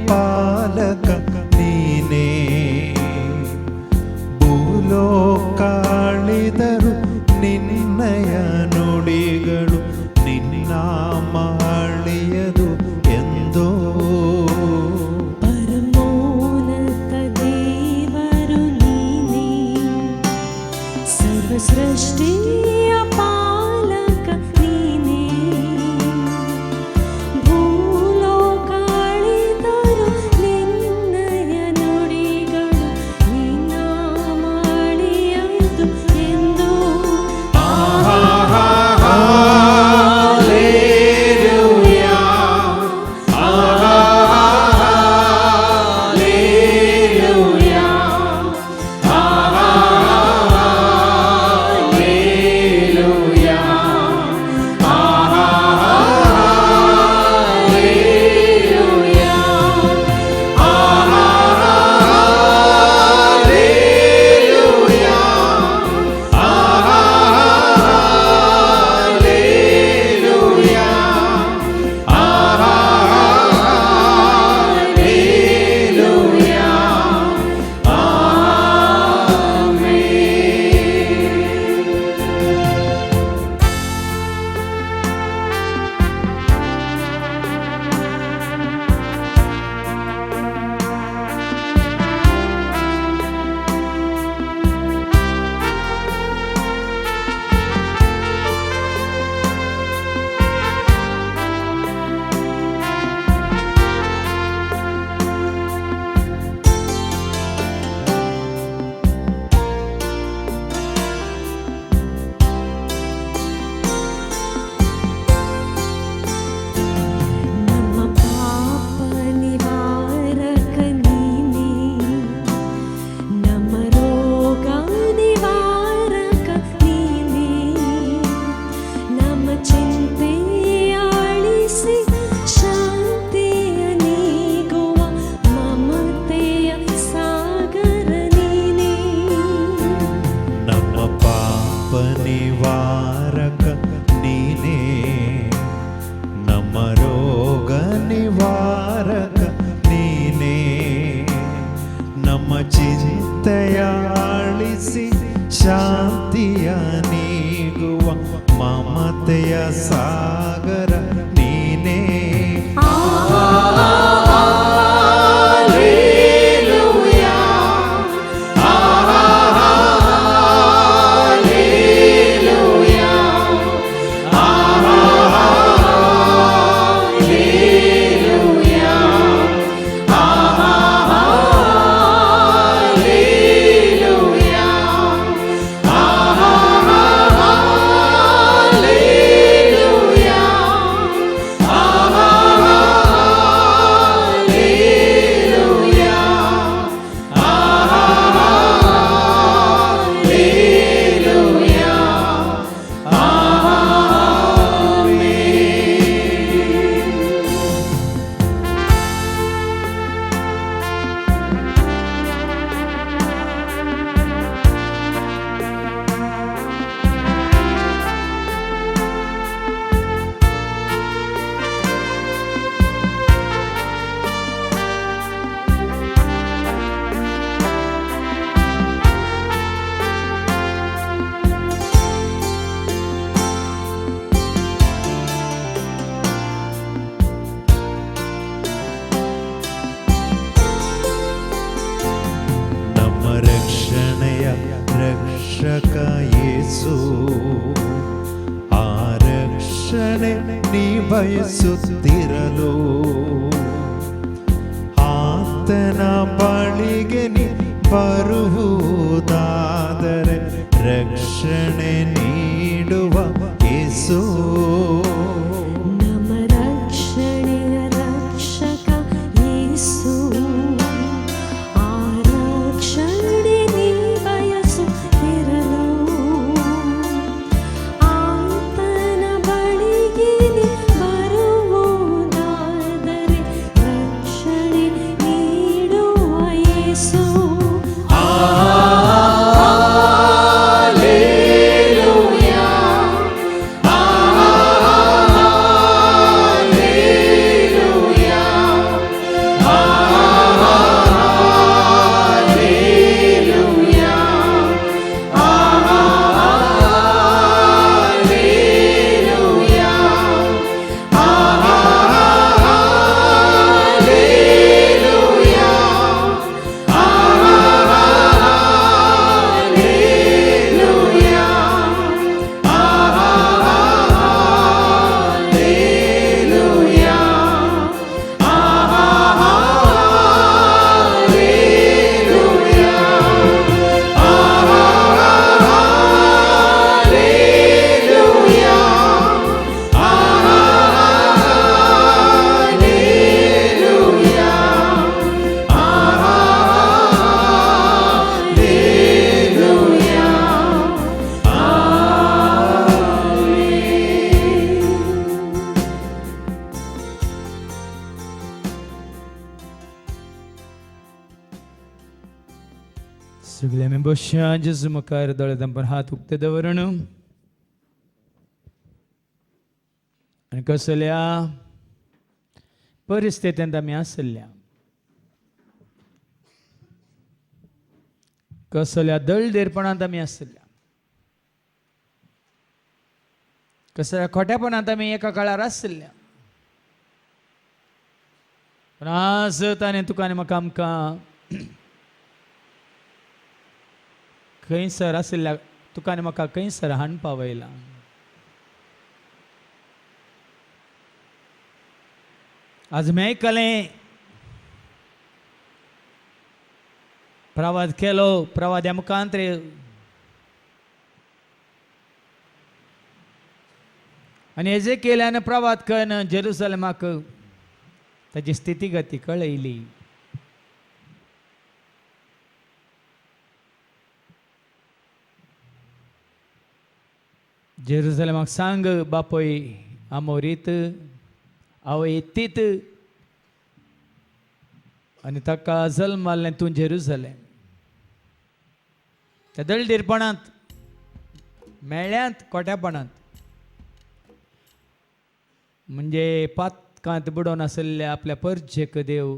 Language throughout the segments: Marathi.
ಪಾಲಕ ನೀನೇ. ಭೂಲೋಕಾಳಿದರು ನಿನ್ನಯ ನುಡಿಗಳು ನಿನ್ನ ಮಾಡಿಯದು ಎಂದೋ. ಪರಮೋನ್ನತ ದೇವರು ನೀನೇ, ಸರ್ವ ಸೃಷ್ಟಿಯ ಪಾಲಕ ನೀನೇ. ಭೂಲೋಕಾಳಿದರು ನಿನ್ನಯ ನುಡಿಗಳು ನಿನ್ನ ಮಾಡಿಯದು ಎಂದೋ. ನಿವಾರಕ ನೀನೇ, ನಮ್ಮ ರೋಗ ನಿವಾರಕ ನೀನೇ. ನಮ್ಮ ಚಿಂತೆಯ ಆಳಿಸಿ ಶಾಂತಿಯ ನೀಗುವ ಮಮತೆಯ ಸಾಗರ ನೀನೇ. ರಕ್ಷಕ ಯೇಸು, ಆ ರಕ್ಷಣೆ ನೀ ಬಯಸುತ್ತಿರಲು ಆತನ ಬಳಿಗೆ ನೀ ಬರುವುದಾದರೆ ರಕ್ಷಣೆ ನೀಡುವ ಯೇಸು. ನಮ್ಮ ರಕ್ಷಣೆಯ ರಕ್ಷಕ ಯೇಸು, ಆ ರಕ್ಷಣೆ ನೀ ಬಯಸುತ್ತಿರಲು ಆತನ ಬಳಿಗೆ ನೀ ಬರುವುದಾದರೆ ರಕ್ಷಣೆ ನೀಡುವ ಯೇಸು. सगळे आमी बसया जेजू मुखार दोळे धांपून हात उक्ते दवरून आनी कसल्या परिस्थितींत आमी आसल्या, कसल्या दळदेरपणांत आमी आसल्या, कसल्या खोट्यापणांत आमी एका काळार आसल्या, पण आज ताणें तुका आनी म्हाका आमकां खंयसर आसल्या तुका आनी म्हाका खंयसर हाण पावयला. आज मी आयकलें प्रवाद केलो, प्रवाद्या मुखांतर आनी हेजे केल्यान प्रवाद करून जेरुसलेमाक ताची स्थिती गती कळयली. जेरुसलेमाक सांग बापोय आमोरीत आवयतीत आनी ताका जल्मालें तूं जेरुसलेम. त्या दळदेरपणांत मेळ्ळ्यांत खोट्यापणांत म्हणजे पातकांत बुडोवन आसलेल्या आपल्या परजेक देव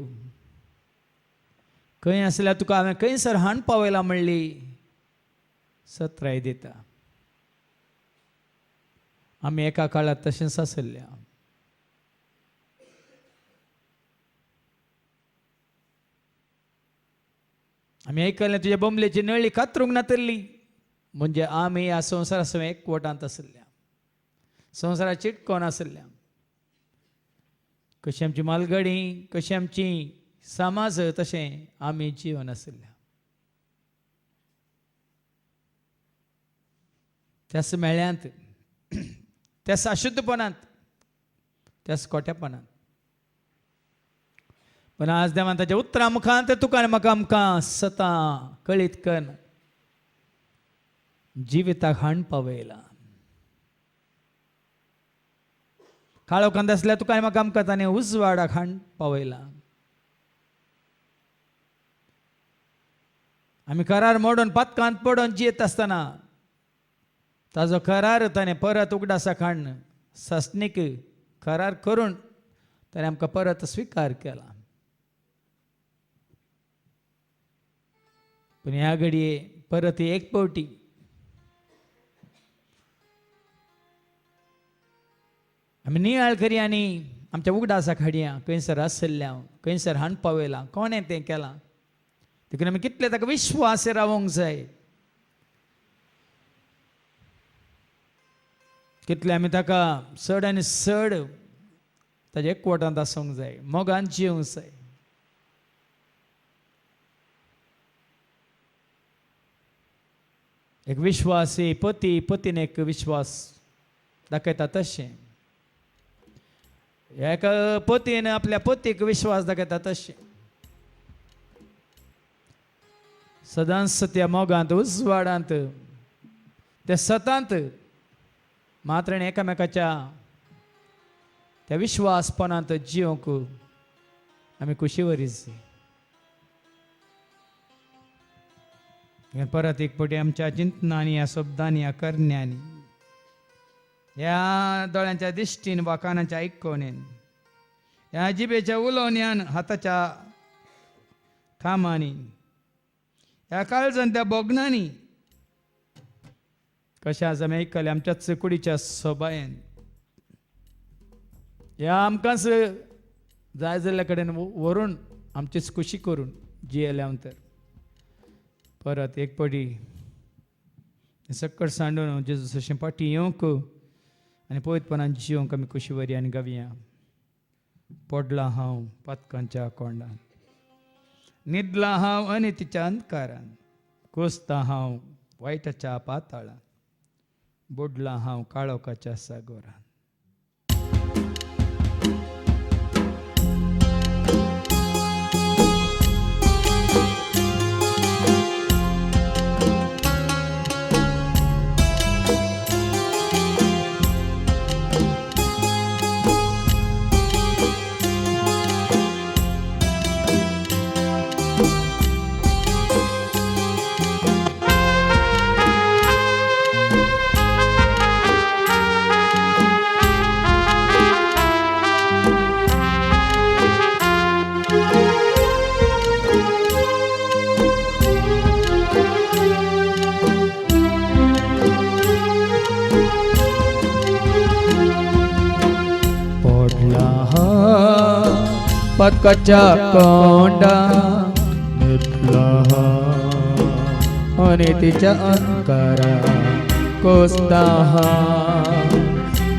खंय आसल्यार तुका हांवें खंयसर हाण पावयला म्हणली सत्राय दिता. आमी एका काळार तशेंच आसल्या. आमी आयकलें तुज्या बोंबलेची नळी कातरूंक नातरली म्हणजे आमी ह्या संवसारा एकवटांत आसल्या, संवसारा चिटकोन आसल्या. कशी आमची मालगाडी, कशी आमची समाज, तशें आमी जीवन आसल्या. त्याच मेळ्यांत, त्याच अशुद्धपणांत, त्याच खोट्यापणांत. पण आज देवान ताच्या उतरां मुखांत तुका आनी म्हाका आमकां सता कळीत कर जिविताक हाण पावयला. काळोखांत आसल्यार तुका आनी म्हाका आमकां ताणें उजवाडाक हाण पावयला. आमी करार मोडून पातकांत पडोवन जियेत आसतना ताजो करार ताणें परत उगडासाक हाडून सस्नीक करार करून ताणें आमकां परत स्विकार केला. पण ह्या घडये परत एक पावटी आमी नियाळ करी आनी आमच्या उगडासाक हाडया. खंयसर आसल्या, खंयसर हाण पावयलां, कोणें तें केलां, देखून आमी कितले ताका विश्वास रावोंक जाय, कितले आमी ताका चड आनी चड ताच्या एकवटांत आसूंक जाय, मोगान जिवंक जाय. एक विश्वासी पती पतीन एक विश्वास दाखयता तशें, एका पतीन आपल्या पतीक विश्वास दाखयता तशें सदांच त्या मोगांत, उजवाडांत, त्या सतांत मात्र एकामेकाच्या त्या विश्वासपणांत जिवंक आमी खुशीवरीच. परत एक फावटी आमच्या चिंतनांनी, ह्या शब्दांनी, ह्या करण्यांनी, ह्या दोळ्यांच्या दिश्टीन वा कानाच्या आयकोणेन, ह्या जिबेच्या उलोवण्यान, हाताच्या कामांनी, ह्या काळजान त्या बोगनांनी कशें आज आमी आयकलें आमच्याच कुडीच्या सोबायेन ह्या आमकांच जाय जाल्ल्या कडेन व्हरून आमचीच खुशी करून जियेल्या तर परत एक फावटी सक्कट सांडून जेजूस अशें फाटी येवंक आनी पवित्रपणान जिवंक आमी खुशी वरी आनी गावया. पडला हांव पातकांच्या कोंडान, न्हिदला हांव अनितीच्या अंधकारान, कोसता हांव वायटाच्या पाताळान, बुडला हांव काळोखाच्या सागोरान. पातकाच्या कोंडा न्हिदला हा आणि तिच्या अंकारा कोसता हा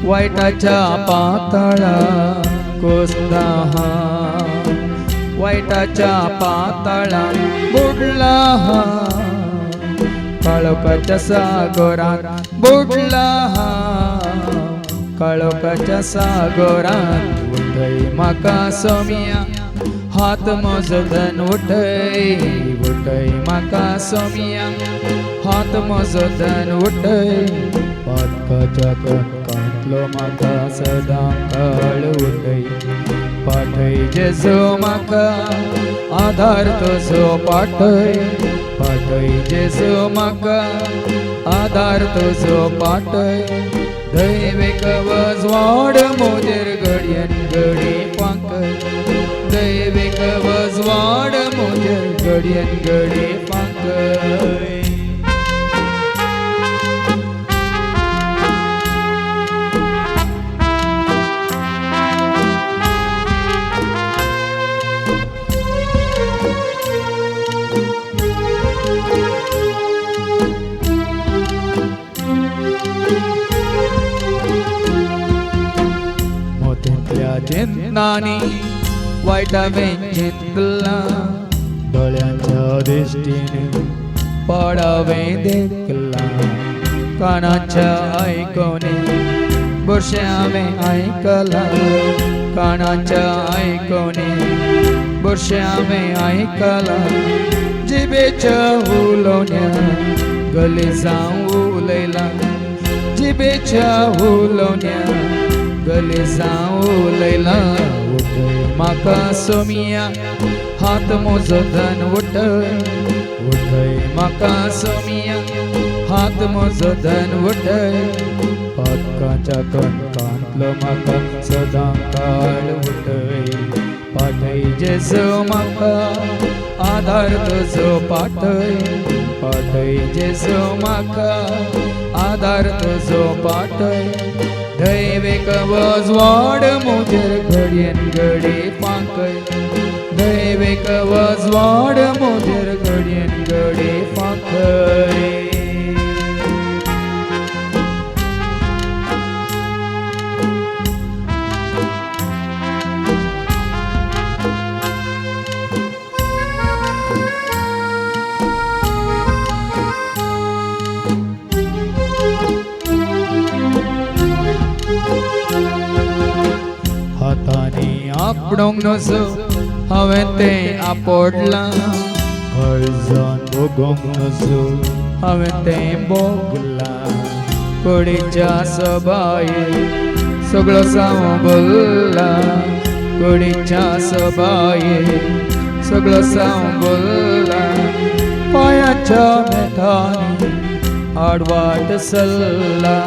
वाईटाच्या पाताळा कोसता हा वाईटाच्या पाताळा बुडला हा काळोखाच्या सागरात बुडला हा काळोखाच्या सागरात उठय म्हाका सोमिया हात मोजदन उठय म्हाका सोमिया हात मोजदन उठय पातकाच्या कणकांतलो म्हाका सदां काळ उठय पाठय जेजू म्हाका आधार तुजो पाठय पाठय जेजू म्हाका आधार तुजो पाठय दैविक वजवाड मोजेर घडयेन घडी पांकय दैविक वजवाड मोजेर घडयेन घडी पांकय चिंतानी वाईटावें चिंतला दोळ्यांच्या दिश्टीने पडावें देखला कानाच्या आयकोने बुरशें हांवें आयकला कानाच्या आयकोने बुरशें हांवें आयकला जिबेच्या उलोवण्या गलिजां उलयला जिबेच्या उलोवण्या गलिजां उलयला उठय म्हाका सोमिया हात मोजदन उठय म्हाका सोमिया हात मोजदन उठय पातकाच्या कणकांतलो म्हाका सदां काळ उठय पाठय जेजू म्हाका आधार तुजो पाठय पाठय जेजू म्हाका आधार तुजो पाठय दैविक वजवाड मोजेर घडयेन घडी पांकय दैविक वजवाड मोजेर घडयेन घडी पांकय हातांनी आपणूंक नजो हांवें तें आपोडलां खळजान भोगोंक नजो हांवें तें भोगलां कुडीच्या सभायेर सगळो सांबोळला कुडीच्या सभायेर सगळो सांबोळला पांयाच्या मेठांनी आडवाट सल्ला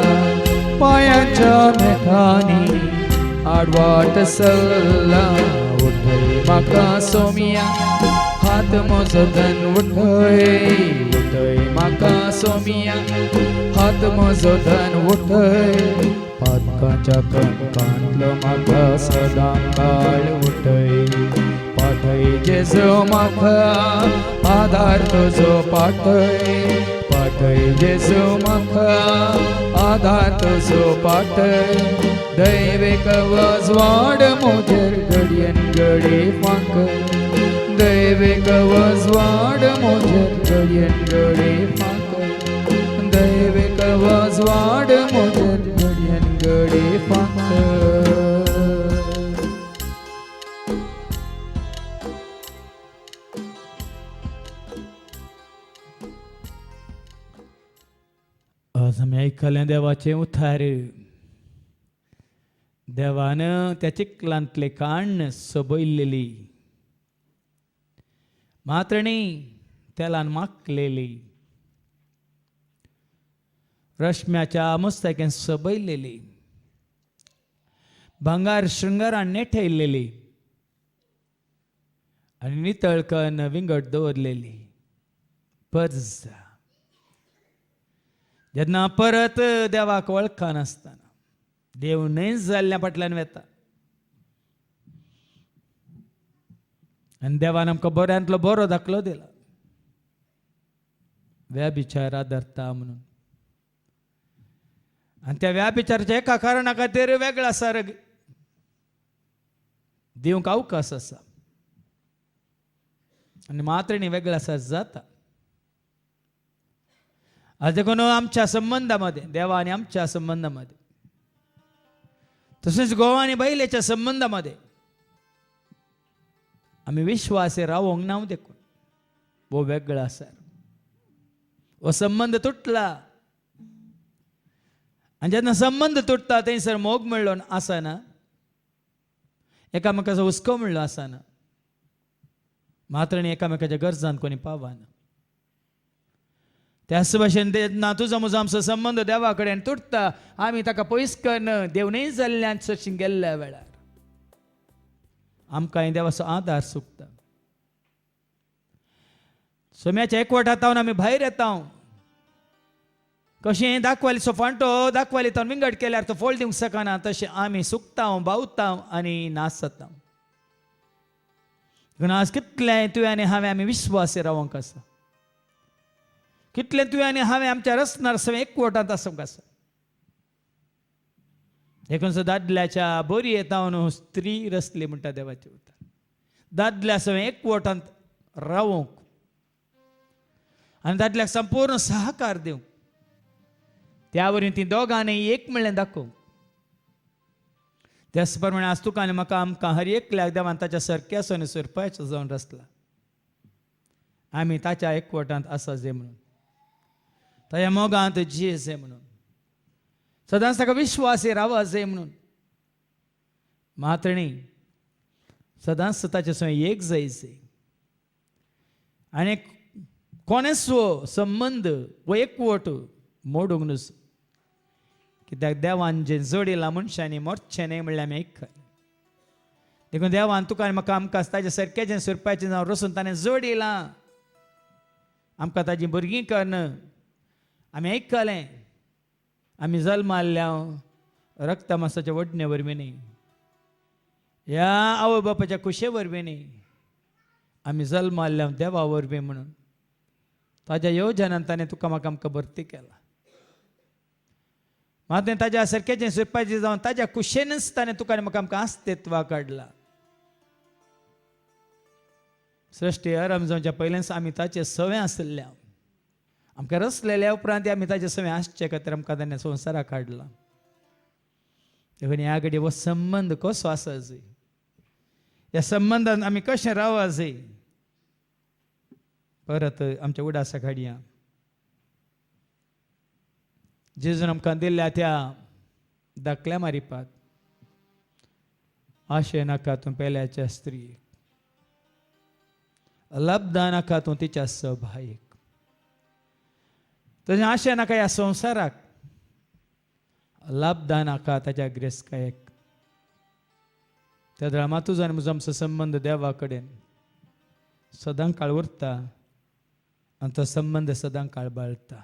पांयाच्या मेठांनी आडवाट सल्ला उठय म्हाका सोमिया हात मोजदन उठय म्हाका सोमिया हात मोजदन उठय पातकाच्या कणकांतलो म्हाका सदां काळ उठय पाठय जेजू म्हाका आधार तुजो पाठय पाठय जेजू म्हाका आधार तुजो पाठय दैविक वजवाड मोजेर घडयेन घडी पांकय दैविक वजवाड मोजेर घडयेन घडी पांकय दैविक वजवाड मोजेर घडयेन घडी पांकय आज आमी आयकलें देवाचें उतार देवान त्या चिखलांतले काण्ण सोबयल्लेली मात्रणी तेलान माकलेली रश्म्याच्या मुस्ताकेन सोबयल्लेली भांगार शृंगारान नेठयल्लेली आनी नितळकन विंगड दवरलेली पर्ज जेन्ना परत देवाक वळखनासतना देव नैज जाल्ल्या फाटल्यान वेता आनी देवान आमकां बऱ्यांतलो बरो दाखलो दिला व्याभिचार धरता म्हणून. आनी त्या व्याभिचाराच्या एका कारणा खातीर वेगळा सर्ग दिवंक अवकाश आसा आनी मात्रेनी वेगळा सर जाता. आज देखून आमच्या संबंधामध्ये देवा आणि आमच्या संबंधामध्ये तसेच घोव आणि बैलेच्या संबंधामध्ये आम्ही विश्वासे रावोंक ना देखून वो वेगळा सर वो संबंध तुटला. आणि जेन्ना संबंध तुटता थंयसर मोग मेळ्ळो आसना एकामेकाचो हुस्को मेळ्ळो आसना मात्र एकामेकाच्या गरजांत कोणी पावना. त्याच भाशेन तेन्ना तुजो म्हजो आमचो संबंध देवा कडेन तुटता आमी ताका पयस करना देवनय जाल्ल्यान चडशीं गेल्ल्या वेळार आमकां देवाचो आदार सुकता. सोम्याच्या एकवटांतावन आमी भायर येता कशें दाखवाली सोफांटो दाखवाली तावन विंगड केल्यार तो फोळ दिवंक शकना तशें आमी सुकता भावता आनी नाश जाता. आज कितलें तुवें आनी हांवें आमी विश्वासी रावंक आसा कितलें तुवें आनी हांवें आमच्या रचनार सगळें एकवटांत आसूंक आसा. देखून दादल्याच्या बरी येतावन स्त्री रचली म्हणटा देवाचे उतर दादल्या सगळें एकवटांत रावूंक आनी दादल्याक संपूर्ण सहकार दिवंक त्या वरवीं ती दोगांनी एक म्हणलें दाखोवंक. त्याच प्रमाणे आज तुका आनी म्हाका आमकां हर एकल्याक देवान ताच्या सारक्याचो आनी सुरपायचो जावन रचला. आमी ताच्या एकवटांत आसा जे म्हणून ताच्या मोगांत जिये जे म्हणून सदांच ताका विश्वासी रावा जे म्हणून मात्र सदांच ताचे सो एक जायचे आनी कोणेसो संबंध वो एकवट मोडूंक नजो कित्याक देवान जे जोडिला मनशांनी मोडचें न्ही म्हणल्यार आमी आयकले. देखून देवान तुका आनी म्हाका आमकां ताच्या सारक्याचें सुरपाचें जावन रचून ताणें जोडिलां आमकां ताची भुरगीं करना आमी आयकलें आमी जल्माल्या रक्त मांसाच्या वडणे वरवीं न्ही ह्या आवय बापाच्या कुशे वरवीं न्ही आमी जल्माल्या देवा वरवीं म्हणून ताज्या येवजनान ताणें तुका म्हाका आमकां भरती केला. मात्र ताज्या सारक्याचें सुरपाचें जावन ताज्या कुशेनच ताणें तुका आनी म्हाका आमकां आस्तित्वा काडला. सृश्टी आरंभ जावच्या पयलेंच आमी ताचे सवे आसल्या आमकां रचलेल्या उपरांत आमी ताचे सवे आसचे खातीर आमकां ताणें संवसाराक काडला. देखून ह्या घडी हो संबंध कसो आसा जाय ह्या संबंधान आमी कशें रावया जाय परत आमच्या उडासा हाडया. जेजून आमकां दिल्ल्या त्या धाकल्या मारिपात आशे नाका तूं पेल्याच्या स्त्रीक लब्धा नाका तूं तिच्या सभायक तशें आशे नाका ह्या संवसाराक लब्धा नाका ताच्या ग्रेस्कायेक. त्या द्रामा तुजो आनी म्हजो आमचो संबंध देवा कडेन सदां काळ उरता आनी तो संबंध सदां काळ बाळटा.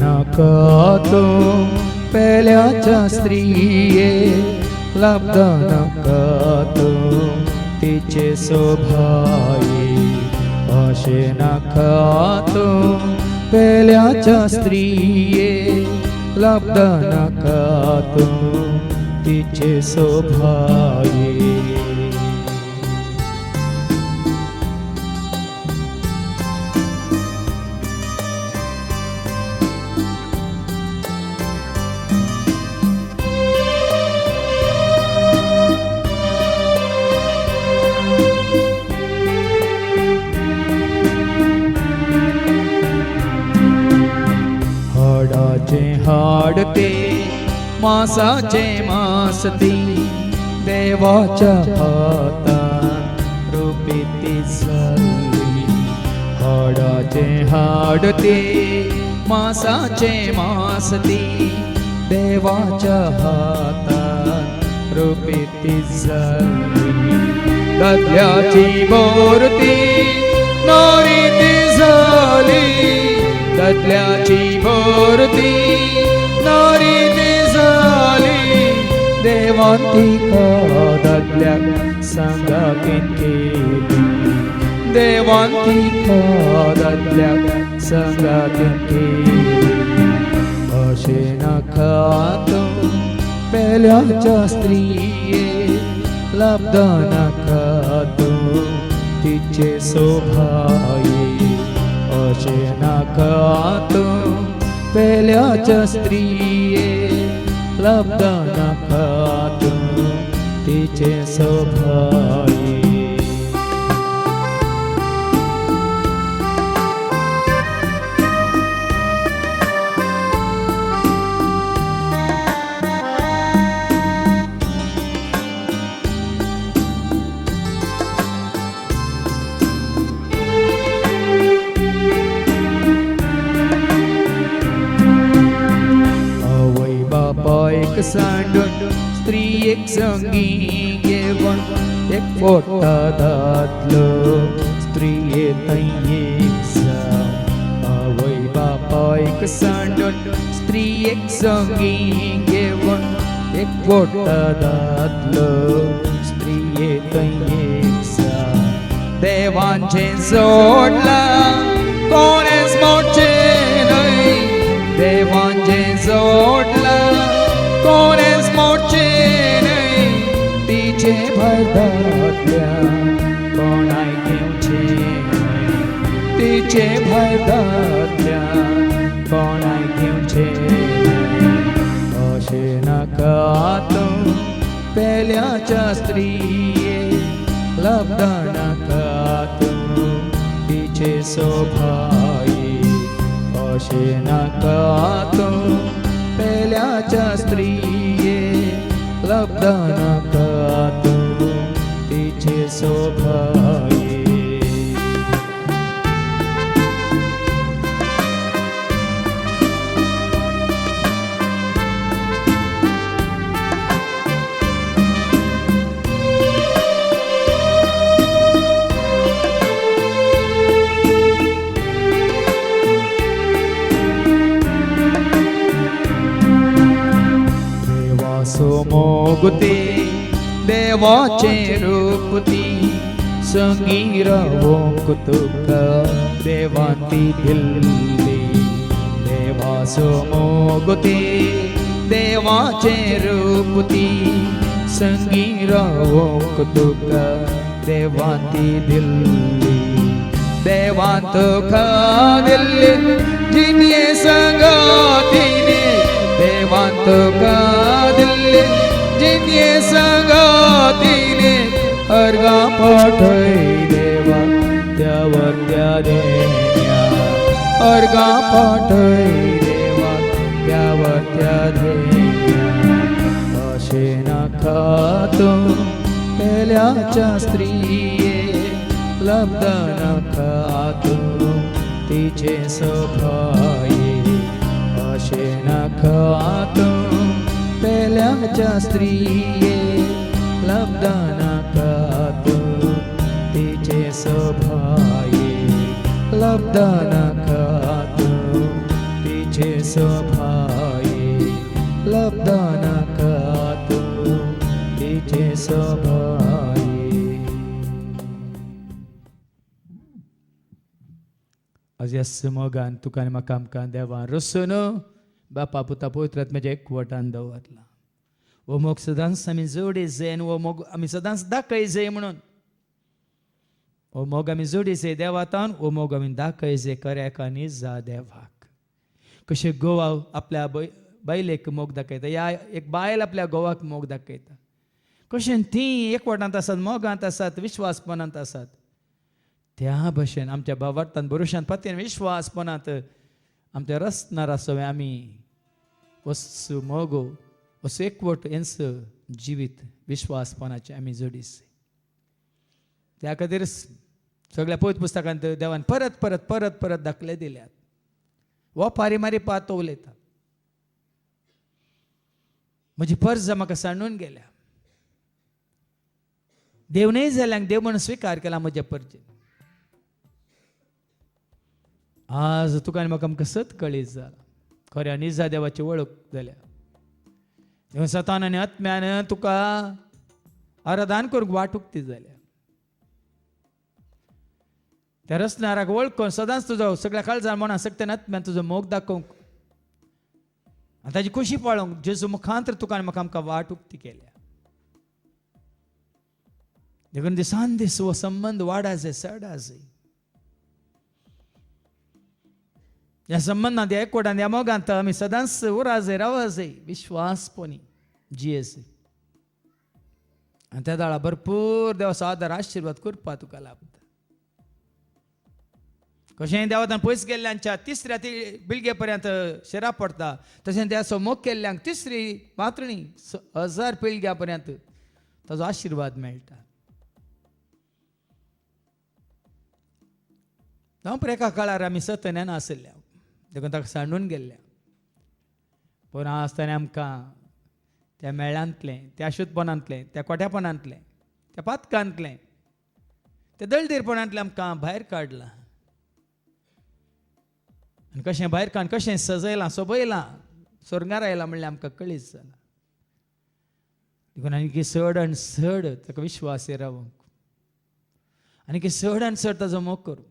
नाका पेल्याच्या स्त्रिये लब्धा नाका तिचे सोभाये अशे नाका पेल्याच्या स्त्रिये लब्धा नाका तिचे सोभाये. हाडते मासाचे मासती देवाच्या हातात रुपीती झाली हाडाचे हाडते मासाचे मासती देवाच्या हातात रुपीती झाली ददल्याची मूर्ती नारीती झाली ददल्याची मूर्ती नारीती झाली देवांतिका ददल्या संगातीन केली देवांतिका ददल्या संगातीन केली अशे नका पेल्याच्या स्त्रिये लब्धा नका तिचे सोभाये अशे नका पेल्याच्या स्त्रिये लब्धा नका तिचे सोभाये एक सांडून स्त्री एक संगी घेवन एक पोटा दातलो स्त्री एक आवय बापा एक सांडून स्त्री एक संगी घेवन एक पोटा दातलो स्त्री एक देवांचे जोडला कोणेच मोठे नाही देवांचे जोडला कोणेच मोठे नाही तिचे भरदातल्या कोणाय घेवचे तिचे भरदातल्या कोणाय घेवचे अशे नका पेल्याच्या स्त्रिये लब्धा नका तिचे सोभाये अशे नका पेल्याच्या स्त्रिये लब्धा नका तिचे सोभाये मोगते देवाचे रूपती संगी रावोंक तुका देवांती दिल्ली देवासो मोगते देवाचे रूपती संगी रावोंक तुका देवांती दिल्ली देवांत तुका दिल्ली जिने संगातीने देवांत तुका दिल्ली जिने संगातीने अर्गा पाठय देवा त्यावर त्या देण्या अर्गा पाठय देवा त्यावर त्या देण्या अशे नका पेल्याच्या स्त्रिये लब्धा नका तिचे सोभाये अशे नका पेल्याच्या स्त्रिये लब्धा नका तिचे सोभाये लब्धा नका तिचे सोभाये लब्धा नका तिचे सोभाये आज यस मोगान तुका आनी म्हाका आमकां देवान रसून बापा पुता पवित्र आत्म्याच्या एकवटान दवरला हो मोग सदांच आमी जोडी जाय आनी हो मोग आमी सदांच दाखय जाय म्हणून हो मोग आमी जोडी जाय देवातान हो मोग आमी दाखय जाय खऱ्याक आनी जा देवाक कशें गोवा आपल्या बायलेक मोग दाखयता या एक बायल आपल्या गोवाक मोग दाखयता कशें तीं एकवटांत आसात मोगांत आसात विश्वासपणांत आसात त्या भशेन आमच्या भावार्थान भरोशान पातयेन विश्वासपणांत आमच्या रस्नार आसोवे आमी वस्तू मोगो असो एकवट यांचं जिवीत विश्वासपणाचे आम्ही जोडीस त्या खातीर सगळ्या पवित्र पुस्तकांत देवान परत परत परत परत दाखले दिल्यात वो पारी मारी पात उलयता म्हजी पर्ज म्हाका सांडून गेल्या देव नाही जाल्यांक देव म्हणून स्वीकार केला म्हज्या पर्जेन आज तुका आनी म्हाका आमकां सत कळीत जाला खऱ्या निजा देवाची वळख जाल्या देव सतान आनी आत्म्यान तुका आराधन करूंक वाट उक्ती जाल्या त्या रचणाराक वळखून सदांच तुजो सगळ्या काळजान मना सगळ्या आत्म्यान तुजो मोग दाखोवंक आनी ताची खुशी पळोवंक जेजू मुखांतर तुका आनी म्हाका आमकां वाट उक्ती केल्या देखून दिसान दीस हो संबंध वाडा जाय चडा जाय ह्या संबंधांत ह्या एकवटांत ह्या मोगांत आमी सदांच उरा जाय रावा जाय विश्वासपणी जियेस आनी त्या दाळा भरपूर देवाचो आदार आशिर्वाद करपा तुका लाभता कशें देवान पयस गेल्ल्यांच्या तिसऱ्या बिलगे पर्यंत शिरा पडटा तशें देवाचो मोग केल्ल्यांक तिसरी मात्रणी 1000 पिळग्या पर्यंत ताजो आशिर्वाद मेळटा जावं एका काळार आमी सतन्यान आसल्या देखून ताका सांडून गेल्ल्या पूण आसतना आमकां त्या मेळांतलें त्या अशुद्धपणांतलें त्या कोट्यापणांतलें त्या पातकांतलें त्या दळदीरपणांतलें आमकां भायर काडलां आनी कशें भायर काडून कशें सजयलां सोबयलां स्वर्गार आयलां म्हणल्यार आमकां कळीत जालां देखून आनी चड आनी चड ताका विश्वास रावंक आनी चड आनी चड ताजो मोग करूं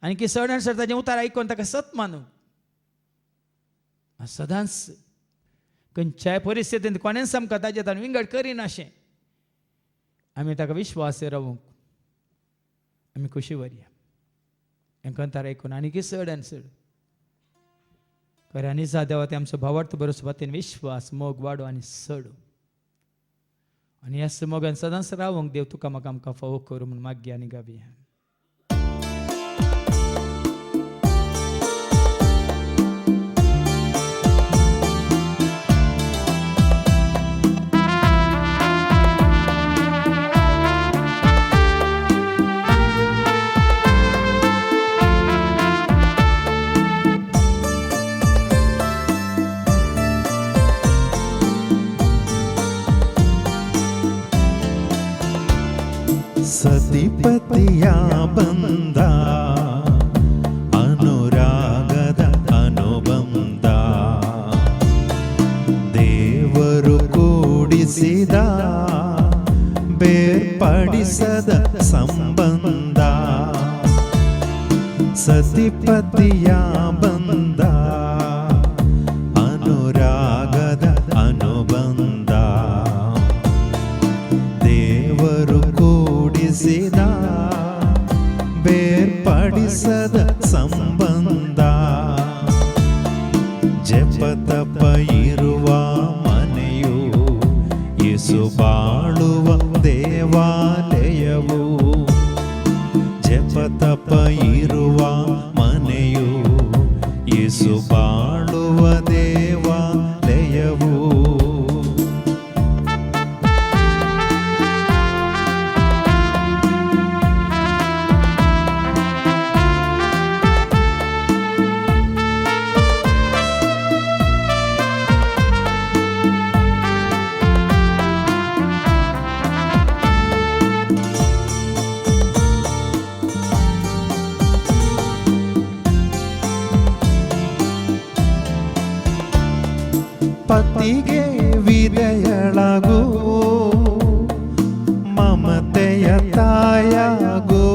आनी चड आनी चड ताजें उतार आयकून ताका सत मानूं सदांच खंयच्याय परिस्थितींत कोणेंच आमकां ताजें ताणें विंगड करिनाशें आमी ताका विश्वास रावूंक आमी खुशी व्हरया हें कंतार आयकून आनी चड आनी चड खऱ्या निजा देवा ते आमचो भावार्थ बरोच वाटेन विश्वास मोग वाडो आनी चड आनी ह्या मोगान सदांच रावंक देव तुका म्हाका आमकां फावो करूं म्हूण मागया आनी गावया ಸತಿಪತಿಯ ಬಂದ ಅನುರಾಗದ ಅನುಬಂಧ ದೇವರು ಕೂಡಿಸಿದ ಬೇರ್ಪಡಿಸದ ಸಂಬಂಧ ಸತಿಪತಿಯ ಬಂದ ಅನುರಾಗದ ಅನುಬಂಧ ದೇವರು ಕೂಡಿಸಿದ ಬೇರ್ಪಡಿಸದ ಸಂಬಂಧ ಜಪತಪ ಇರುವ ಮನೆಯು ಯೇಸು ಬಾಳುವ ದೇವಾಲಯವು ಜಪತಪ ಇರುವ ಮನೆಯು ಯೇಸು ಬಾಳುವ ದೇವಾಲಯವು ಪತಿಗೆ ವಿಧೇಯಳಾಗು ಮಮತೆಯ ತಾಯಾಗು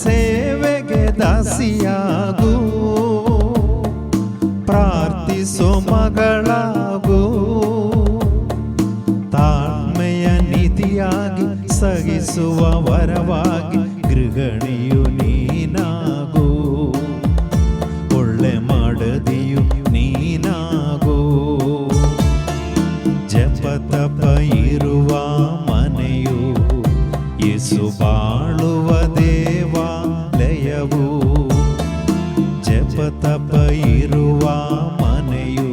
ಸೇವೆಗೆ ದಾಸಿಯಾಗು ಪ್ರಾರ್ಥಿಸೋ ಮಗಳಾಗು ತಾಳ್ಮೆಯ ನಿಧಿಯಾಗಿ ಸಹಿಸುವ ವರವಾಗಿ ಗೃಹಿಣಿಯು ನೀನಾಗು ಒಳ್ಳೆ ಮಾಡದಿಯು ನೀನಾಗೋ ಜಪತಪ ಇರುವ ಮನೆಯು ಯೇಸು ಬಾಳುವ ದೇವಾಲಯವು ಜಪತಪ ಇರುವ ಮನೆಯು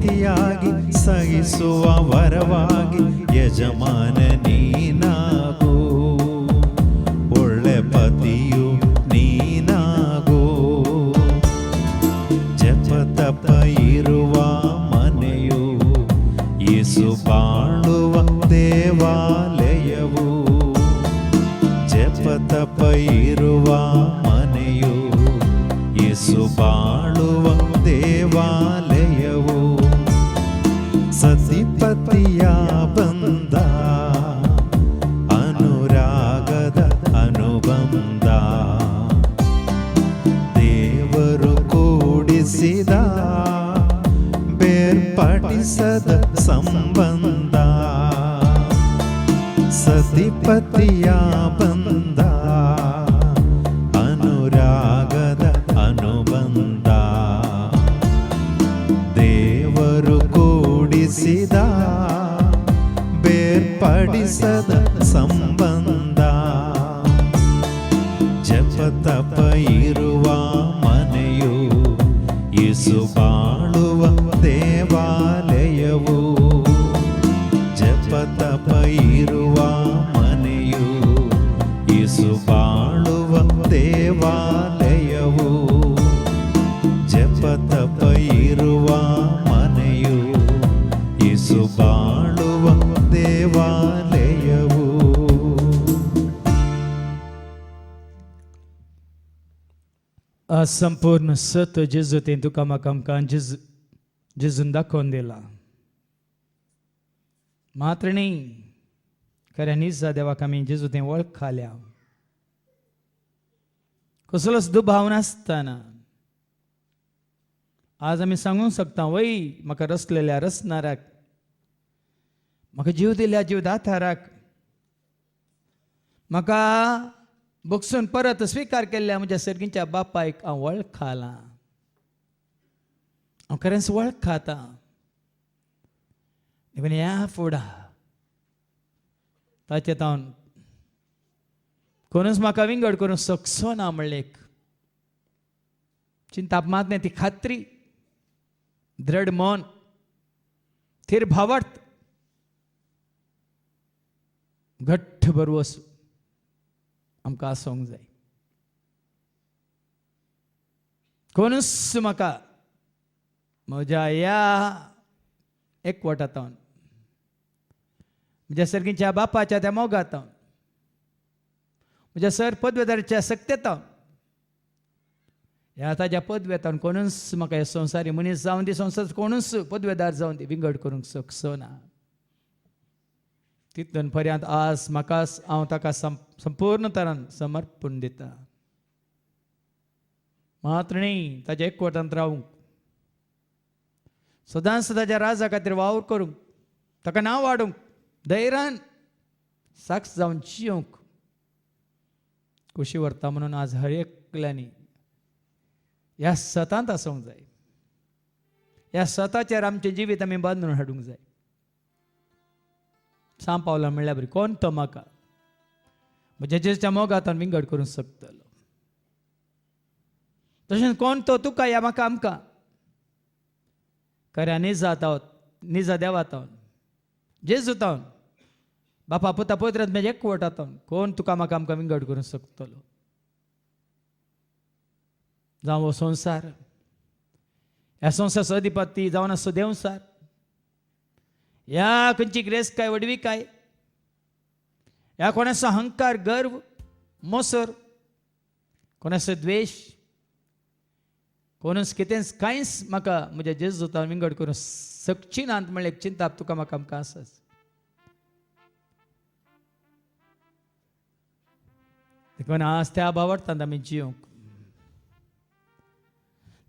ನೀತಿಯಾಗಿ ಸಹಿಸುವ ವರವಾಗಿ ಯಜಮಾನ ನೀನಾಗು, ಒಳ್ಳೆ ಪತಿಯು ನೀನಾಗು. ಜಪತಪ ಇರುವ ಮನೆಯು ಯೇಸು ಬಾಳುವ ದೇವಾಲಯವು. ಜಪತಪ ಇರುವ ಮನೆಯು ಯೇಸು ಬಾಳುವ ದೇವಾಲಯವು. ಸತಿಪತಿಯ ಬಂದ ಅನುರಾಗದ ಅನುಬಂಧ, ದೇವರು ಕೂಡಿಸಿದ ಬೇರ್ಪಡಿಸದ ಸಂಬಂಧ. ಸತಿಪತಿಯ ಬಂದ ಅನುರಾಗದ ಅನುಬಂಧ, ದೇವರು ಕೂಡಿಸಿದ ಬೇರ್ಪಡಿಸದ ಸಂಬಂಧ. ಜಪತಪ ಇರುವ ಮನೆಯು ಯೇಸು ಬಾಳುವ ದೇವಾಲಯವು. ಜಪತಪ ಇರುವ ಮನೆಯು ಯೇಸು ಬಾಳುವ ದೇವಾಲಯವು. ಜಪತಪ ಇರುವ ಮನೆಯು ಯೇಸು ಬಾಳುವ ದೇವಾಲಯವು. असंपूर्ण सत्य जेजू ते तुका म्हाका आमकां जेजून दाखोवन दिला. मात्र न्ही, खऱ्या निजा देवाक आमी जेजू ते वळखाल्या. कसलोच दुबाव नासतना आज आमी सांगूंक शकता, वय म्हाका रचलेल्या रचणाराक, म्हाका जीव दिल्या जीवदाताराक, म्हाका बगसून परत स्विकार केल्ल्या म्हज्या सर्गीच्या बापायक हांव वळखलां. हांव खरेंच वळखाता. इवन ह्या फुडा ताचे तावन कोणूच म्हाका विंगड करूंक शकचो ना म्हणलें चिंताप मात न्ही. ती खात्री, दृढ मन, थीर भावार्थ, घट्ट बरवस आमकां आसूंक जाय. कोणूच म्हाका म्हज्या ह्या एकवटांतल्यान, म्हज्या सर्गीच्या बापाच्या त्या मोगांतल्यान, म्हज्या सर पदवेदाराच्या सक्तेंतल्यान, ह्या ताज्या पदवेंतल्यान कोणूच म्हाका हे संवसारी मनीस जावन दी, संवसार कोणूच पदवेदार जावन दी विंगड करूंक शकचो ना. तितून पर्यंत आज म्हाका हांव ताका संपूर्ण तरान समर्पण दिता. मात्र न्ही, ताच्या एकवटांत रावूंक, सदांच ताच्या राजा खातीर वावर करूंक, ताका नांव वाडूंक, धैर्यान साक्ष जावन जियोंक खुशी व्हरता. म्हणून आज हर एकल्यांनी ह्या सतांत आसूंक जाय. ह्या सताचेर आमचें जिवीत आमी बांदून हाडूंक जाय. सांग पावला म्हणल्यार बरी, कोण तो म्हाका म्हज्या जेजूच्या मोगांतल्यान विंगड करूंक शकतलो? तशेंच कोण तो तुका या म्हाका आमकां खऱ्या निजा देवातावन, जेजूतावन, बापा पुता पवित्र आत्म्याच्या एकवटांतल्यान कोण तुका म्हाका आमकां विंगड करूंक शकतलो? जावं हो संवसार, ह्या संवसाराचो अधिपती जावन आसो देवसार, ह्या खंयची ग्रेस काय वडवी काय, ह्या कोणाचो अहंकार, गर्व, मोसर, कोणाचो द्वेश, कोणूच कितेंच कांयच म्हाका म्हज्या जेजूतान विंगड करूंक शकची नात म्हणलें एक चिंता तुका म्हाका आमकां आसाच. देखून आज त्या भावार्थांत आमी जियोंक,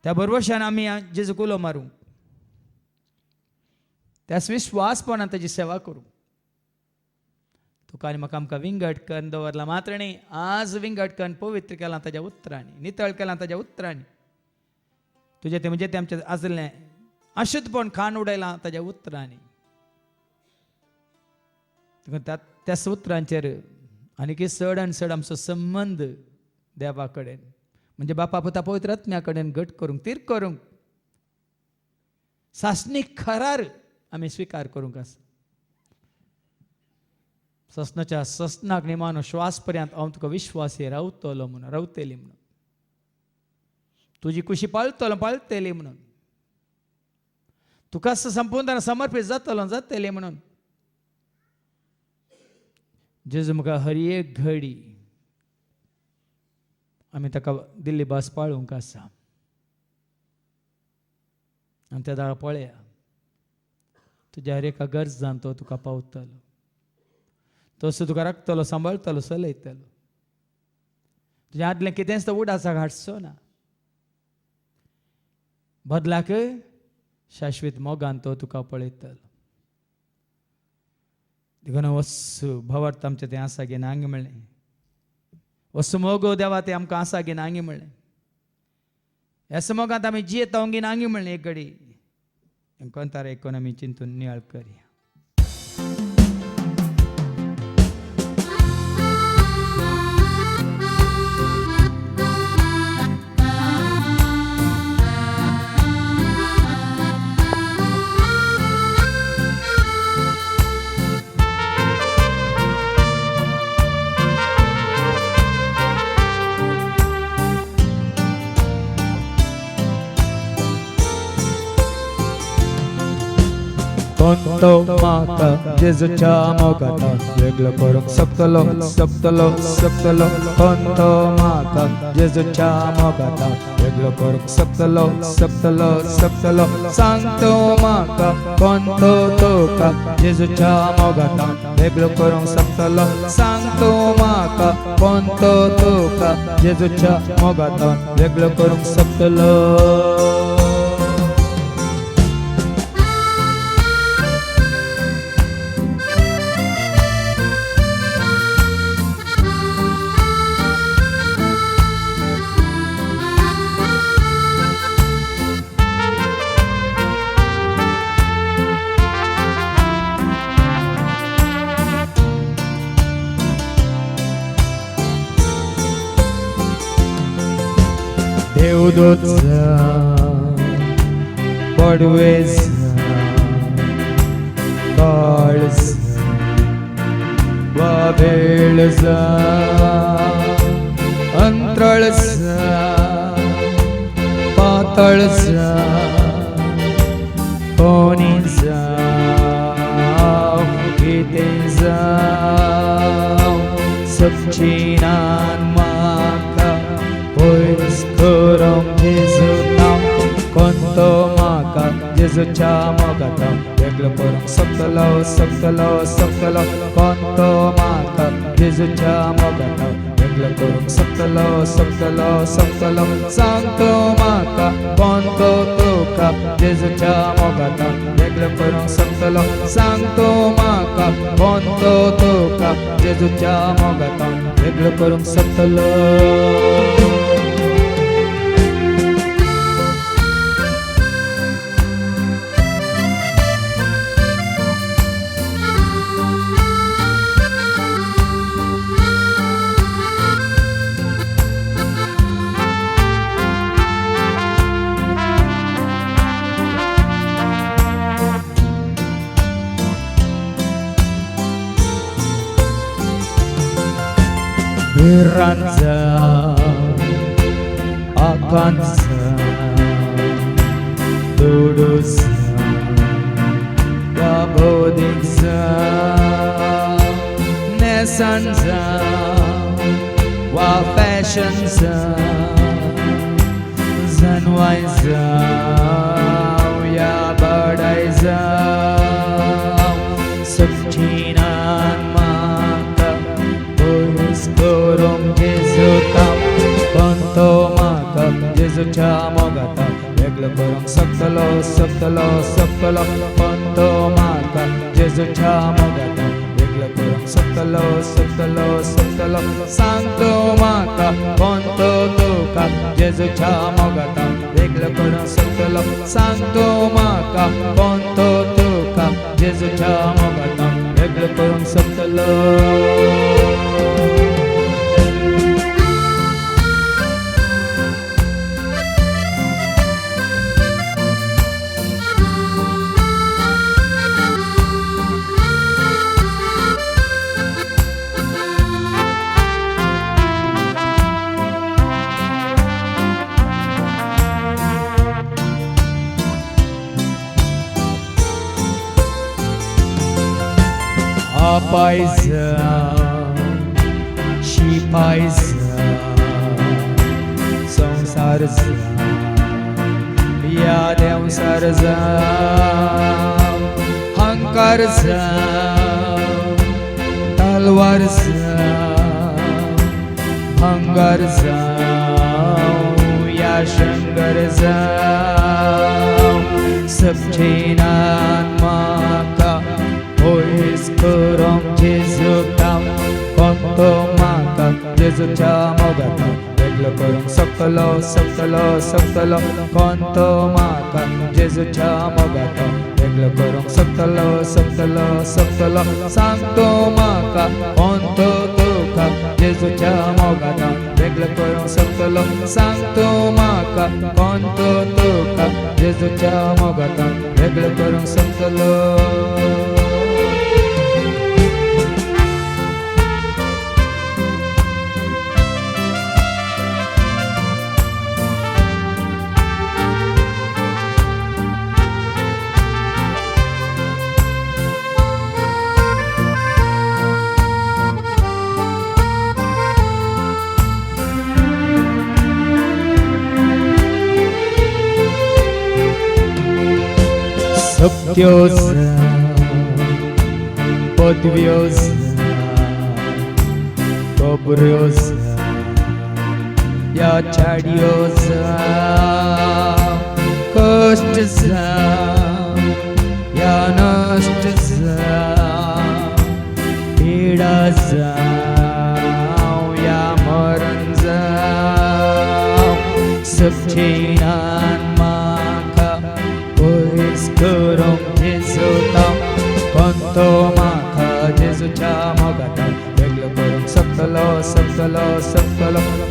त्या बरोबरच्यान आमी जेजूक उलो मारूंक, त्याच विश्वासपणान ताची सेवा करूंक. तुका आनी म्हाका आमकां विंगड करून दवरला. मात्र न्ही, आज विंगड करून पवित्र केलां ताच्या उतरांनी, नितळ केलां ताच्या उतरांनी. तुजें ते म्हणजे ते आमचें आसलें अशुद्धपण खाण उडयलां ताच्या उतरांनी. त्याच उतरांचेर आनीक चड आनी चड आमचो संबंद देवा कडेन म्हणजे बापा पुता पवित्र आत्म्या कडेन घट करूंक, तीर करूंक सासणी खरार आमी स्वीकार करूंक आसा. ससनाच्या ससनाक निमानो श्वास पर्यंत हांव तुका विश्वासी रावतलो म्हणून, रावतली म्हणून, तुजी कुशी पाळतली म्हणून, तुका संपूर्ण समर्पीत जातली म्हणून. जेजू म्हाका हर एक घडी आमी ताका दिल्ली भास पाळूंक आसा. आनी त्या दाळा पळया, तुज्या हर एका गरजान तो तुका पावतलो. तसो तुका राखतलो, सांबाळतलो, चलयतलो. तुज्या आदलें कितेंच तो उडासाक हाडचो ना. बदलाक शाश्वत मोगान तो तुका पळयतलो. देखून वस्सू भवार्थ आमचें तें आसा गे नांगी म्हणलें. वस्सू मोगो देवा तें आमकां आसा गे नांगी म्हणलें. ह्या मोगांत आमी जियेता ओंगी नांगी म्हणलें एक घडी. कोणतार एकूण आमी चिंतून नियाळ करया. कोणतो म्हाका जेजूच्या मोगान वेगळो करूंक शकतलो. कोणतो म्हाका जेजूच्या मोगान वेगळो करूंक शकतलो. सांगतो म्हाका कोणतो तुका जेजूच्या मोगान वेगळो करूंक शकतलो. सांगतो म्हाका कोणतो तुका जेजूच्या मोगान वेगळो करूंक शकतलो. देवदूत पडवेज काळज वा भेळ अंतराळ पातळ कोणी किते सचिनान म्हाका पयस करूंक जेजू नांव. कोणतो म्हाका जेजूच्या मोगान वेगळो करूंक शकतलो. कोणतो म्हाका जेजूच्या मोगान वेगळो करूंक शकतलो. सांगतो म्हाका कोणतो तुका जेजूच्या मोगान वेगळो करूंक शकतलो. सांगतो म्हाका कोणतो तुका जेजूच्या मोगान वेगळो करूंक शकतलो. Piranza Akansa Dudusa Gabodinsa Nesanza Wa Fashionza Zanwaiza Ya Badaiza Subchinan Maka Korum Jezu tam Kontto maka Jezuच्या मोगान वेगळो करूंक शकतलो. कोntto maka Jezuच्या मोगान वेगळो करूंक शकतलो. सांगतो म्हाका कोntto तुका जेजूच्या मोगान वेगळो करूंक शकतलो. सांगतो म्हाका कोntto तुका जेजूच्या मोगान वेगळो करूंक शकतलो. आपायचा शिपायचा संसारचा या देवसारचा हंकारचा तलवारचा भंगारचा या शंकरचा सबचेनात्माका होईस करून जेजुका कोणतो माका जेजुच्या मोगात वेगळं करून सकलो कोणतो माका जेजुच्या मोगात वेगळं करून सकलो सांगतो माका कोणतो तुका जेजुच्या मोगात वेगळं करून सकलो सांगतो माका कोणतो तुका जेजुच्या मोगात वेगळं करून सकलो सत्योचा पदव्योचा कबऱ्योचा या चाडयोचा कष्टचा या नष्टचा पीडाचा या मरणचा सबचेनान माका होईस करून जेजुता कोणतो माका जेजुच्या मोगात वेगळं करून सकलो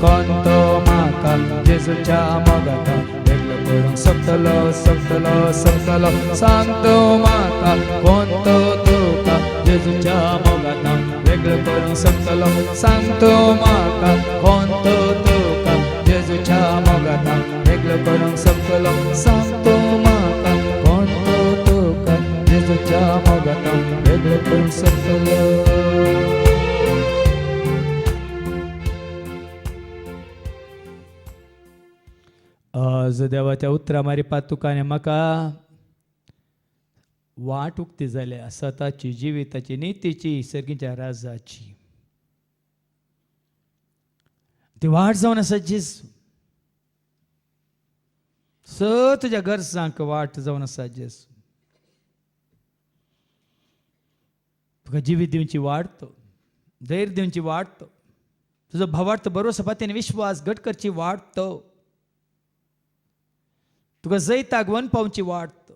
कोणतो माका जेजुच्या मोगात वेगळं करून सकलो सांगतो माका कोणतो तुका जेजुच्या मोगात वेगळं करून सकलो सांगतो माका कोणतो तुका जेजुच्या मोगात वेगळं करून सकलो सांगतो माका कोणतो तुका जेजुच्या मोगात वेगळं करून सकलो आज देवाच्या उतरा मारी पातुकाने म्हाका वाट उक्ती जाल्या स्वताची जिविताची नितीची सर्गीच्या राजाची ती वाट जावन आसा जेजू तुझ्या गरजांक वाट जावन आसा जेजू तुका जिवीत दिवची वाट तो धैर्य दिवची वाट तो तुजो भावार्थ भरोसा पातीन विश्वास घट करची वाट तो तुका जैताक वन पावची वाट तो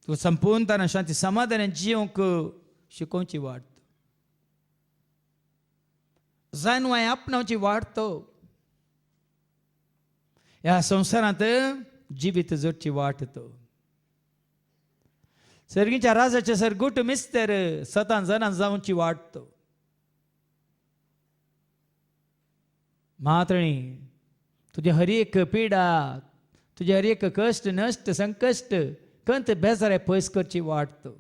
तुका संपूर्णतान शांती समाधानान जिवंक शिकोवची वाट तो जाणवाय आपणावची वाट तो ह्या संवसारांत जिवीत जगची वाट तो सर्गीच्या राजाचे सरगुट मिस्तर सतान जणां जावची वाट तो मातणी तुझे हर एक पिडा तुझे हर एक कष्ट नष्ट संकष्ट कंत बेजारे पयस करची वाट तो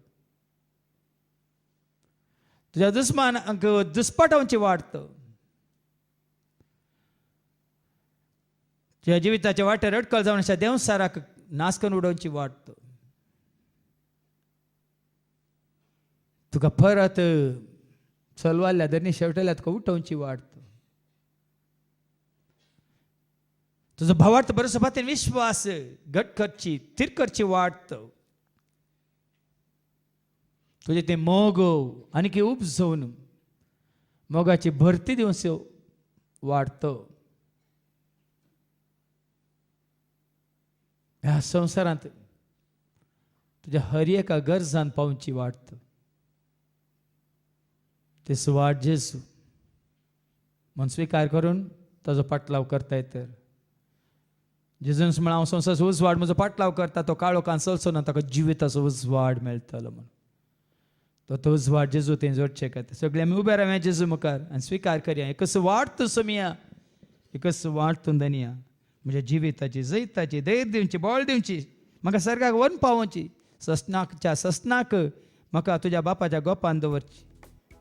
तुझ्या दुस्मानांक दुस्पटावची वाट तो तुझ्या जिविताच्या वाटेर अडकळ जावन अशा देवसाराक नाश करून उडोवची वाट तो तुका परत चलवाल्ल्या धरणी शेवटल्या तुका उठोवची वाट तो तुझो भावार्थ बरोसो पातीन विश्वास घट करची थिर करची वाट तो तुझे ते मोगो आनी उपजवून मोगाची भरती दिवस वाडतो ह्या संवसारांत तुझ्या हर एका गरजान पावची वाट ते सुवाट जेजू मन स्वीकार करून ताजो पाटलाव करताय तर जेजूस म्हण हांव संवसाराचो उजवाड म्हजो पाटलाव करता तो काळो कांसलचो ना ताका जिविताचो उजवाड मेळटलो म्हणून तो उजवाड जेजू थंय जोडचें खातीर सगळे आमी उबे रावया जेजू मुखार आनी स्विकार करया एकच वाट तूं सोमिया एकच वाट तूं दनिया म्हज्या जिविताची जैताची धैर्य दिवची बळ दिवची म्हाका सर्गाक वन पावोवची ससनाक म्हाका तुज्या बापाच्या गोपान दवरची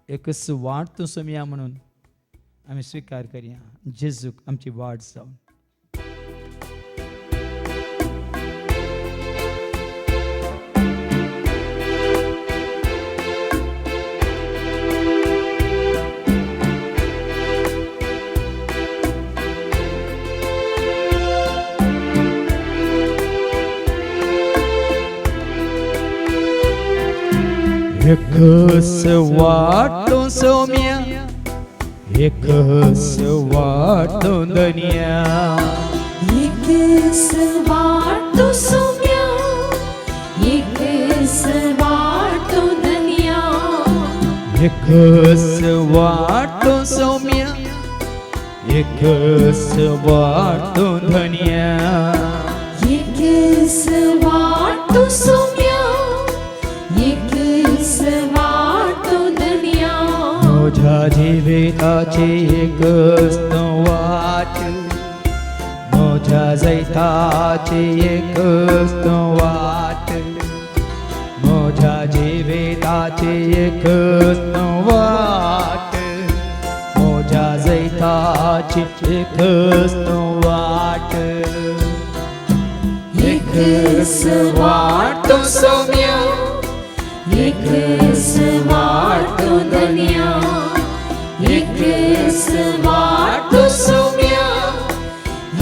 एकच वाट तूं सोमया म्हणून आमी स्विकार करया. जेजूक आमची वाट जावन. एकच वाटून सोम्या, एकच वाटून दुनिया. एकच वाटतो सोम्या, एकच वाटतो दुनिया. एकच वाटून सोम्या, एकच वाटून दुनिया. एकच वाटतो सोम्या, एकच वाटतो दुनिया. माझ्या जिविताची एकच वाट, माझ्या जैताची एकच वाट. माझ्या जिविताची एकच वाट, माझ्या जैताची एकच वाट. एकच वाटतो सोम्या, एकच वाटतो दुनिया. एकच वाटतो सोम्या,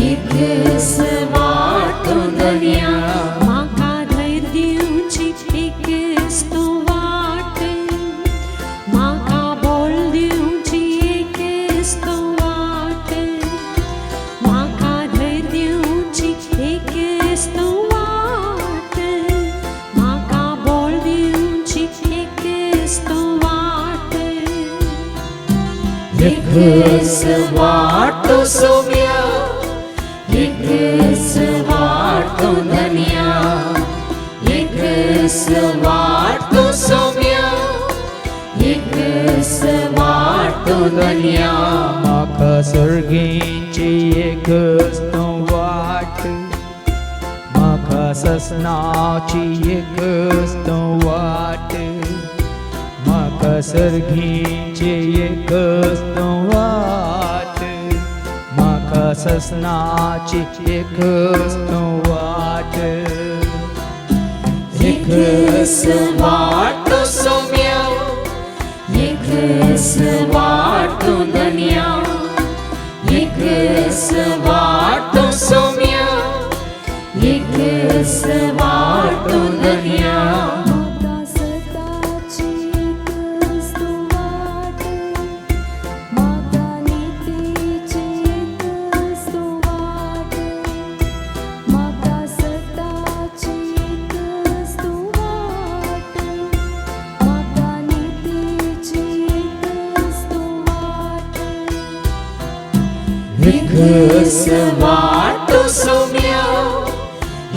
एकच वाटतो दुनिया. म्हाका धैर्य दिवची एकच तो वाट, म्हाका बोल दिवची एकच तो वाट. म्हाका धैर्य दिवची एकच तो वाट, म्हाका बोल दिवची एकच तो वाट. एकच वाटतो सोम्या, एकच वाटतो दुनिया. एकच वाटतो सोम्या, एकच वाटतो दुनिया. म्हाका सर्गीची एकच वाट, म्हाका ससनाची एकच वाट. म्हाका सर्गीची एकच वाट, म्हाका ससनाची एकच वाट. एकच वाटतो सोम्या, एकच वाटतो दुनिया. एकच वाटतो सोम्या, एकच वाटतो दुनिया. माता सदाची एकच तो वाट, माता नीतीची एकच तो वाट. माता सदाची एकच तो वाट, माता नीतीची एकच तो वाट. एकच वाटतो सोम्या,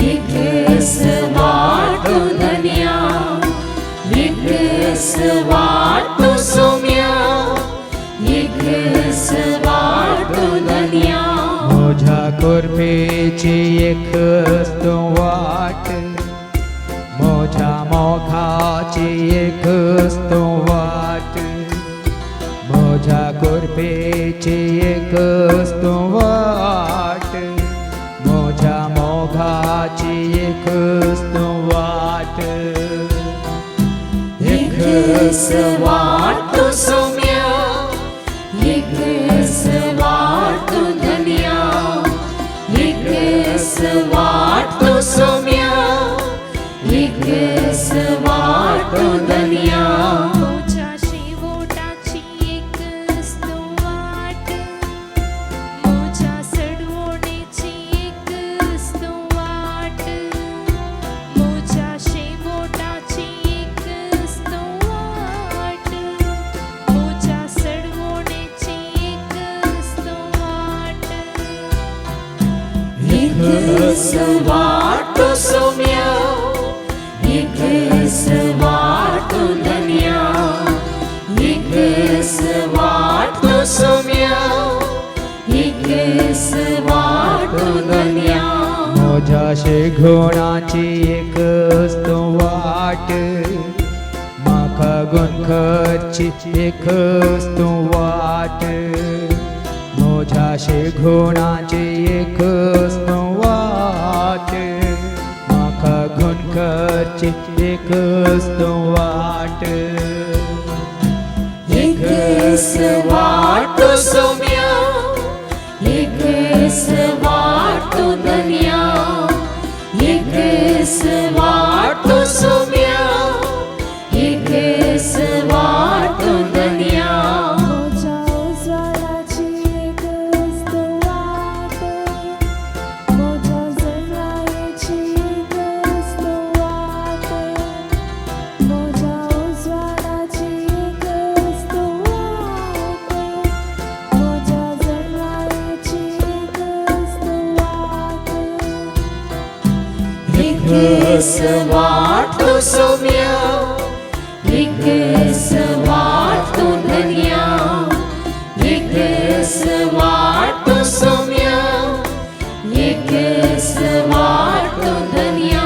एकच वाटतो दुनिया. एकच वाटतो सोम्या, एकच वाटतो दुनिया. माझ्या कोरपेची एकच वाट, माझ्या मोखाची एकच वाट. माझ्या कोरपेची एकच वाट, माझ्या मोखाची एकच वाट. एकच वाटतो सोम्या, एकच वाटतो दुनिया. एकच वाटतो सोम्या, एकच वाटतो दुनिया. मोच्या शेवटाची एकच तो वाट, मोच्या सडवणेची एकच तो वाट. मोच्या शेवटाची एकच तो वाट, मोच्या सडवणेची एकच तो वाट. एकच वाटतो सोम्या, एकच वाटतो दुनिया. एकच वाटतो सोम्या, एकच वाटतो दुनिया. माझ्या शेघोणाची एकच वाट, म्हाका गुणखरची एकच तू वाट मोझाशे घोणाची एकच तू वाट माका गुणखरची एकच तू वाट एकच वाट सौम्या एकच वाट धन्या एकच वाट सौम्या एकच वाट धन्या मोजा उज्ज्वलाची एकच तू वाट मोजा जळायची एकच तू वाट मोजा उज्ज्वलाची एकच तू वाट मोजा जळायची एकच तू वाट एकच वाट सौम्या एकच वाट धन्या एकच वाट सौम्या एकच वाट धन्या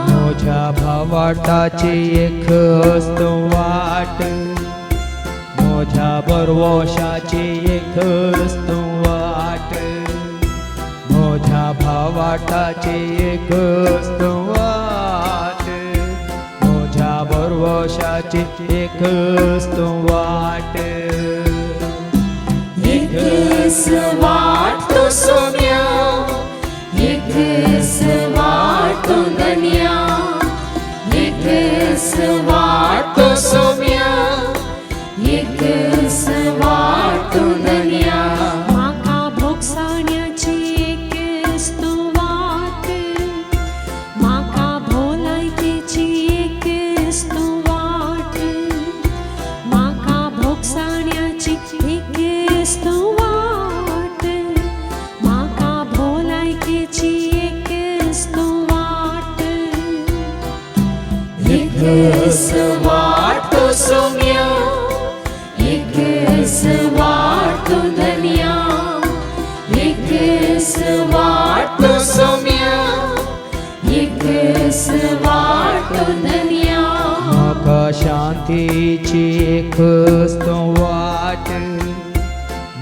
मोझ्या भावाटाची एकच तू वाट मोझ्या बरवशाची एकच तू वाट मोझ्या भावाटाची एकच तू वाट मोझ्या बरवशाची एकच तू वाट एकच वाट सौम्या एकच वाट धन्या एकच वाट सौम्या एकच वाट धन्या माका भोगसाण्याची एकच तू वाट माका भोलायकेची एकच तू वाट माका भोगसाण्याची एकच तू वाट माका भोलायकेची एकच तू वाट एकच वाट सौम्या एकच वाट धन्या एकच वाट सौम्या एकच वाट धन्या माका शांतीची एकच तू वाट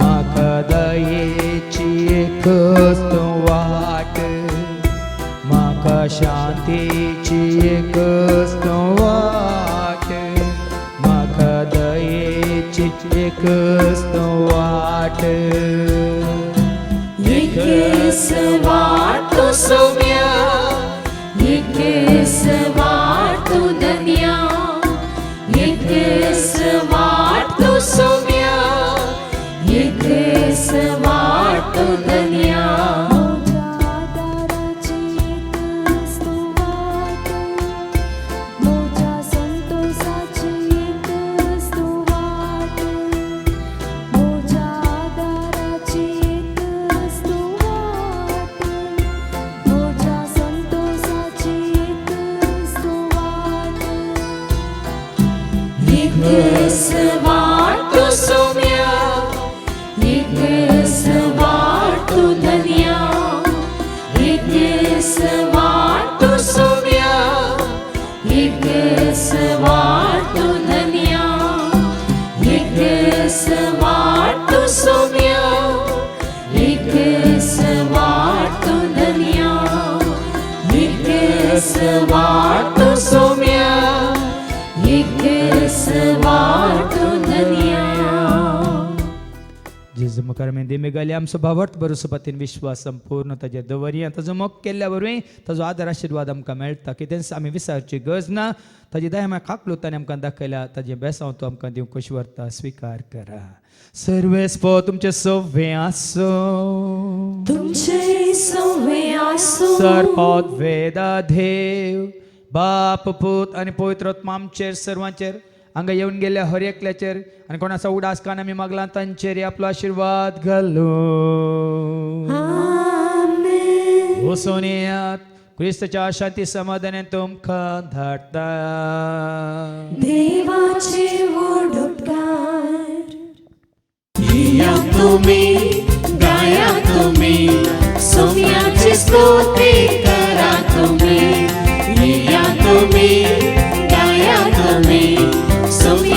माका दयेची एकच तू वाट माका शांतीची एकच तू वाट माका दयेची एकच तू वाट एकच वाट सौम्या एकच वाट धन्या एकच वाट सौम्या एकच वाट धन्या मोजा आधाराची एकच तू वाट मोजा संतोषाची एकच तू वाट मोजा आधाराची एकच तू वाट मोजा संतोषाची एकच तू वाट एकच वाट सौम्या एकच वाट धन्या एकच वाट सौम्या एकच वाट धन्या एकच वाट सौम्या एकच वाट धन्या एकच वाट सौम्या एकच वाट धन्या जेजू मुखार मेंदी मेगाली आमचो भावार्थ बरोसो पातीन विश्वास संपूर्ण ताजे दवरी ताजो मोग केल्ल्या वरवीं ताजो आदर आशिर्वाद आमकां मेळटा कितें आमी विचारची गरज ना ताजी दया आमी खाकलो ताणें आमकां दाखयल्या ताजें बेसांव तूं आमकां दिवंक कशी व्हरता स्विकार करा सर्वेस्पो तुमचे सव्वे आसो तुमचे सव्वे आसूं सर्पोत वेदा देव बाप पूत आनी पवित्र आत्मा आमचेर सर्वांचेर हांगा येवन गेल्या हर एकल्याचेर आनी कोणाचो उडास कान आमी मागला तांचेर आपलो आशिर्वाद घालो आमेन वचून येयात क्रिस्ताच्या शांती समाधानान तुमकां धाडटा देवाचे वडोपकार या तुम्ही गाया तुम्ही सौम्याचे स्तोत्रे करा तुम्ही या तुम्ही गाया तुम्ही सौम्या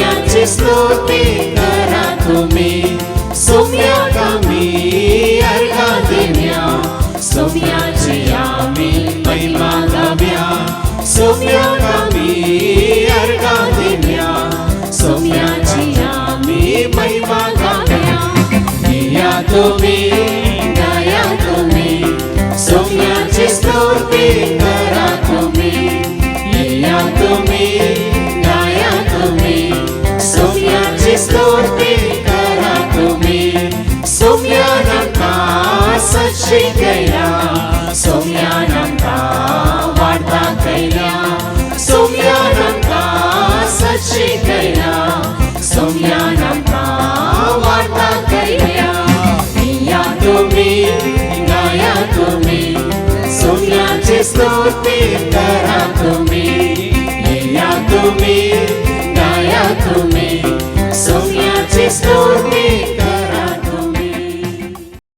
स्तुती करा तुम्ही सौम्या कमी अर्घा देव्या सौम्याची आम्ही महिमा गाव्या सौम्या कमी अर्घा देव्या सौम्याची आम्ही महिमा गाव्या या तुम्ही गाया तुम्ही सौम्याची स्तुती करा तुम्ही या तुम्ही गाया तुम्ही सौम्याची स्तुती करा तुम्ही सौम्यानंता सच्ची कैला सौम्यानंता वाढता कैला सौम्यानंता सच्ची कैला सौम्यानंता वाढता कैला या तुम्ही गाया तुम्ही सौम्याची स्तुती करा